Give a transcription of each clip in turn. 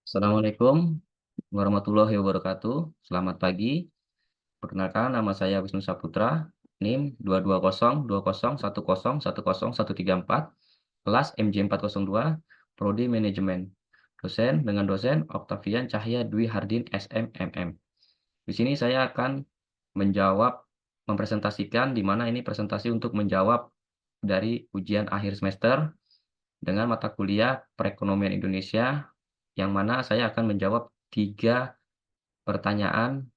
Assalamualaikum warahmatullahi wabarakatuh. Selamat pagi. Perkenalkan, nama saya Wisnu Saputra, NIM 220.10.10.10.134, kelas MJ402, Prodi Manajemen. Dosen dengan dosen Octavian Cahya Dwi Hardin SMMM. Di sini saya akan mempresentasikan di mana ini presentasi untuk menjawab dari ujian akhir semester dengan mata kuliah Perekonomian Indonesia, yang mana saya akan menjawab 3 pertanyaan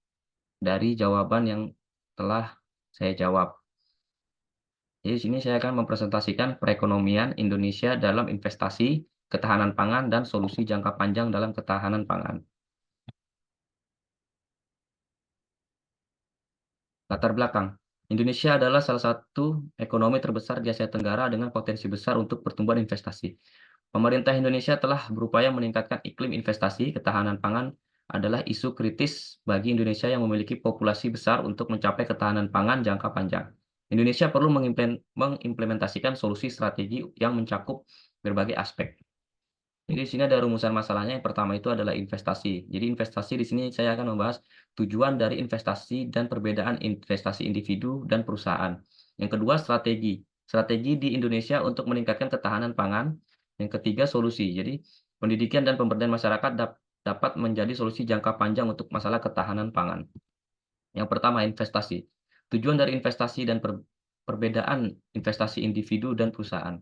dari jawaban yang telah saya jawab. Jadi di sini saya akan mempresentasikan perekonomian Indonesia dalam investasi, ketahanan pangan, dan solusi jangka panjang dalam ketahanan pangan. Latar belakang. Indonesia adalah salah satu ekonomi terbesar di Asia Tenggara dengan potensi besar untuk pertumbuhan investasi. Pemerintah Indonesia telah berupaya meningkatkan iklim investasi. Ketahanan pangan adalah isu kritis bagi Indonesia yang memiliki populasi besar untuk mencapai ketahanan pangan jangka panjang. Indonesia perlu mengimplementasikan solusi strategi yang mencakup berbagai aspek. Jadi di sini ada rumusan masalahnya. Yang pertama itu adalah investasi. Jadi investasi di sini saya akan membahas tujuan dari investasi dan perbedaan investasi individu dan perusahaan. Yang kedua, strategi. Strategi di Indonesia untuk meningkatkan ketahanan pangan. Yang ketiga, solusi. Jadi pendidikan dan pemberdayaan masyarakat dapat menjadi solusi jangka panjang untuk masalah ketahanan pangan. Yang pertama, investasi. Tujuan dari investasi dan perbedaan investasi individu dan perusahaan.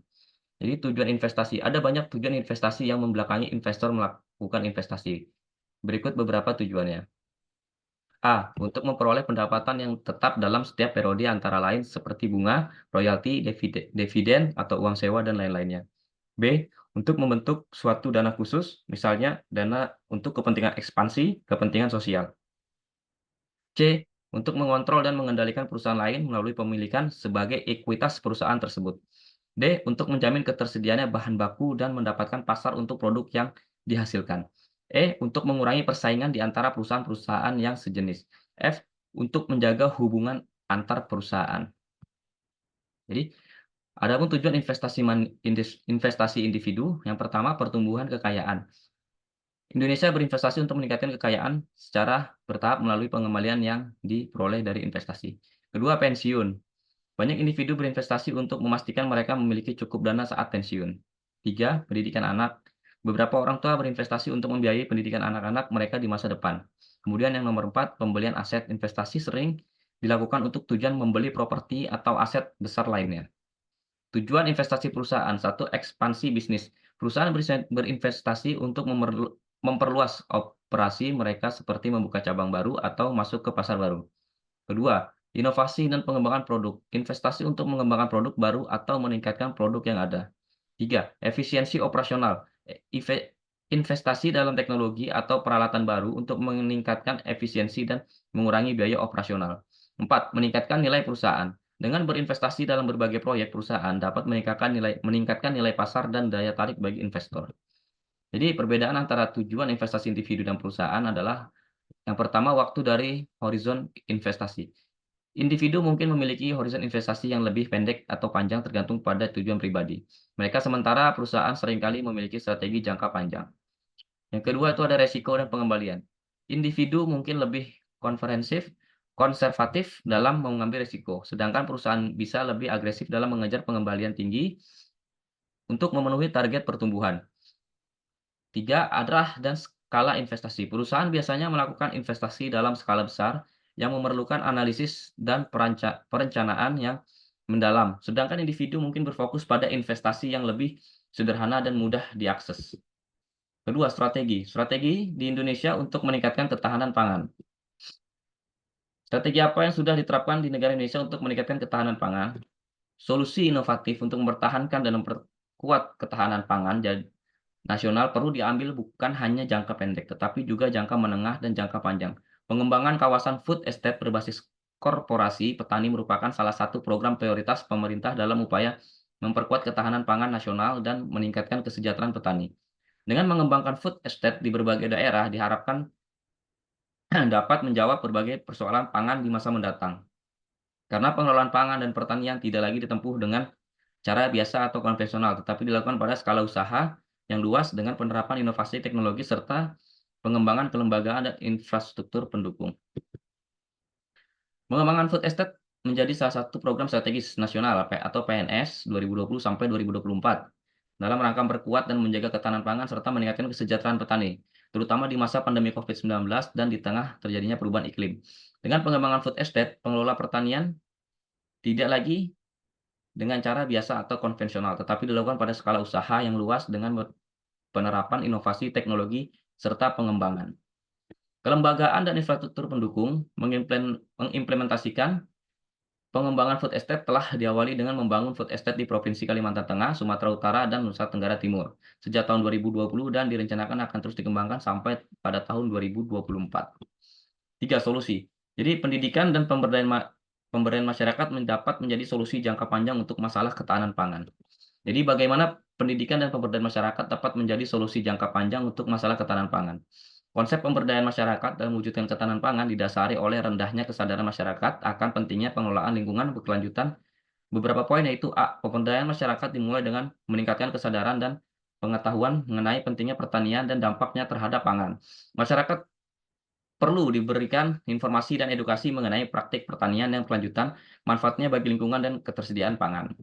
Jadi tujuan investasi, ada banyak tujuan investasi yang membelakangi investor melakukan investasi. Berikut beberapa tujuannya. A. Untuk memperoleh pendapatan yang tetap dalam setiap periode antara lain seperti bunga, royalti, dividen, atau uang sewa, dan lain-lainnya. B. Untuk membentuk suatu dana khusus, misalnya dana untuk kepentingan ekspansi, kepentingan sosial. C. Untuk mengontrol dan mengendalikan perusahaan lain melalui pemilikan sebagai ekuitas perusahaan tersebut. D. Untuk menjamin ketersediaannya bahan baku dan mendapatkan pasar untuk produk yang dihasilkan. E. Untuk mengurangi persaingan di antara perusahaan-perusahaan yang sejenis. F. Untuk menjaga hubungan antar perusahaan. Jadi, adapun tujuan investasi individu, yang pertama pertumbuhan kekayaan. Indonesia berinvestasi untuk meningkatkan kekayaan secara bertahap melalui pengembalian yang diperoleh dari investasi. Kedua, pensiun. Banyak individu berinvestasi untuk memastikan mereka memiliki cukup dana saat pensiun. Tiga, pendidikan anak. Beberapa orang tua berinvestasi untuk membiayai pendidikan anak-anak mereka di masa depan. Kemudian yang nomor 4, pembelian aset. Investasi sering dilakukan untuk tujuan membeli properti atau aset besar lainnya. Tujuan investasi perusahaan. Satu, ekspansi bisnis. Perusahaan berinvestasi untuk memperluas operasi mereka seperti membuka cabang baru atau masuk ke pasar baru. Kedua, inovasi dan pengembangan produk. Investasi untuk mengembangkan produk baru atau meningkatkan produk yang ada. Tiga, efisiensi operasional. Investasi dalam teknologi atau peralatan baru untuk meningkatkan efisiensi dan mengurangi biaya operasional. Empat, meningkatkan nilai perusahaan. Dengan berinvestasi dalam berbagai proyek, perusahaan dapat meningkatkan nilai pasar dan daya tarik bagi investor. Jadi perbedaan antara tujuan investasi individu dan perusahaan adalah yang pertama, waktu dari horizon investasi. Individu mungkin memiliki horizon investasi yang lebih pendek atau panjang tergantung pada tujuan pribadi. Mereka sementara perusahaan seringkali memiliki strategi jangka panjang. Yang kedua itu ada resiko dan pengembalian. Individu mungkin lebih konservatif dalam mengambil resiko, sedangkan perusahaan bisa lebih agresif dalam mengejar pengembalian tinggi untuk memenuhi target pertumbuhan. Tiga, arah dan skala investasi. Perusahaan biasanya melakukan investasi dalam skala besar yang memerlukan analisis dan perencanaan yang mendalam. Sedangkan individu mungkin berfokus pada investasi yang lebih sederhana dan mudah diakses. Kedua, strategi. Strategi di Indonesia untuk meningkatkan ketahanan pangan. Strategi apa yang sudah diterapkan di negara Indonesia untuk meningkatkan ketahanan pangan? Solusi inovatif untuk mempertahankan dan memperkuat ketahanan pangan nasional perlu diambil bukan hanya jangka pendek, tetapi juga jangka menengah dan jangka panjang. Pengembangan kawasan food estate berbasis korporasi petani merupakan salah satu program prioritas pemerintah dalam upaya memperkuat ketahanan pangan nasional dan meningkatkan kesejahteraan petani. Dengan mengembangkan food estate di berbagai daerah, diharapkan dapat menjawab berbagai persoalan pangan di masa mendatang. Karena pengelolaan pangan dan pertanian tidak lagi ditempuh dengan cara biasa atau konvensional, tetapi dilakukan pada skala usaha yang luas dengan penerapan inovasi teknologi serta pengembangan kelembagaan dan infrastruktur pendukung. Pengembangan food estate menjadi salah satu program strategis nasional atau PNS 2020 sampai 2024 dalam rangka memperkuat dan menjaga ketahanan pangan serta meningkatkan kesejahteraan petani, terutama di masa pandemi COVID-19 dan di tengah terjadinya perubahan iklim. Dengan pengembangan food estate, pengelola pertanian tidak lagi dengan cara biasa atau konvensional, tetapi dilakukan pada skala usaha yang luas dengan penerapan inovasi teknologi serta pengembangan. Kelembagaan dan infrastruktur pendukung mengimplementasikan pengembangan food estate telah diawali dengan membangun food estate di Provinsi Kalimantan Tengah, Sumatera Utara, dan Nusa Tenggara Timur sejak tahun 2020 dan direncanakan akan terus dikembangkan sampai pada tahun 2024. 3. Solusi. Jadi pendidikan dan pemberdayaan masyarakat mendapat menjadi solusi jangka panjang untuk masalah ketahanan pangan. Jadi bagaimana pendidikan dan pemberdayaan masyarakat dapat menjadi solusi jangka panjang untuk masalah ketahanan pangan. Konsep pemberdayaan masyarakat dalam mewujudkan ketahanan pangan didasari oleh rendahnya kesadaran masyarakat akan pentingnya pengelolaan lingkungan berkelanjutan. Beberapa poin yaitu A. Pemberdayaan masyarakat dimulai dengan meningkatkan kesadaran dan pengetahuan mengenai pentingnya pertanian dan dampaknya terhadap pangan. Masyarakat perlu diberikan informasi dan edukasi mengenai praktik pertanian yang berkelanjutan, manfaatnya bagi lingkungan dan ketersediaan pangan.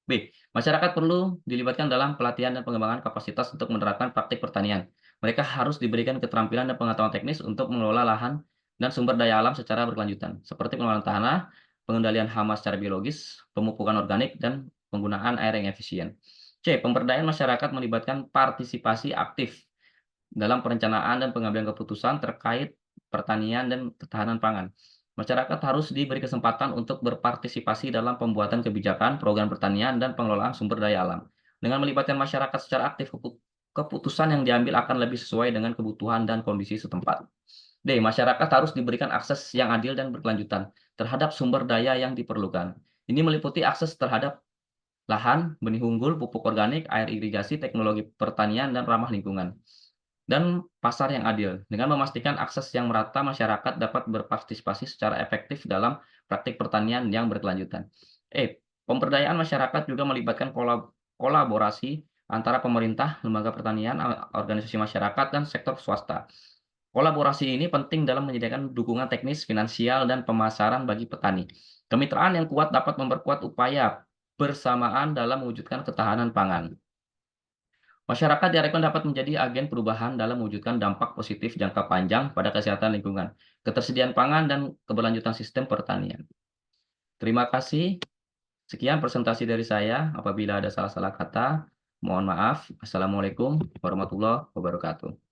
B. Masyarakat perlu dilibatkan dalam pelatihan dan pengembangan kapasitas untuk menerapkan praktik pertanian. Mereka harus diberikan keterampilan dan pengetahuan teknis untuk mengelola lahan dan sumber daya alam secara berkelanjutan, seperti pengelolaan tanah, pengendalian hama secara biologis, pemupukan organik, dan penggunaan air yang efisien. C. Pemberdayaan masyarakat melibatkan partisipasi aktif dalam perencanaan dan pengambilan keputusan terkait pertanian dan ketahanan pangan. Masyarakat harus diberi kesempatan untuk berpartisipasi dalam pembuatan kebijakan, program pertanian, dan pengelolaan sumber daya alam. Dengan melibatkan masyarakat secara aktif, keputusan yang diambil akan lebih sesuai dengan kebutuhan dan kondisi setempat. D. Masyarakat harus diberikan akses yang adil dan berkelanjutan terhadap sumber daya yang diperlukan. Ini meliputi akses terhadap lahan, benih unggul, pupuk organik, air irigasi, teknologi pertanian, dan ramah lingkungan dan pasar yang adil. Dengan memastikan akses yang merata, masyarakat dapat berpartisipasi secara efektif dalam praktik pertanian yang berkelanjutan. Pemberdayaan masyarakat juga melibatkan kolaborasi antara pemerintah, lembaga pertanian, organisasi masyarakat, dan sektor swasta. Kolaborasi ini penting dalam menyediakan dukungan teknis, finansial, dan pemasaran bagi petani. Kemitraan yang kuat dapat memperkuat upaya bersamaan dalam mewujudkan ketahanan pangan. Masyarakat diharapkan dapat menjadi agen perubahan dalam mewujudkan dampak positif jangka panjang pada kesehatan lingkungan, ketersediaan pangan, dan keberlanjutan sistem pertanian. Terima kasih. Sekian presentasi dari saya. Apabila ada salah-salah kata, mohon maaf. Assalamualaikum warahmatullahi wabarakatuh.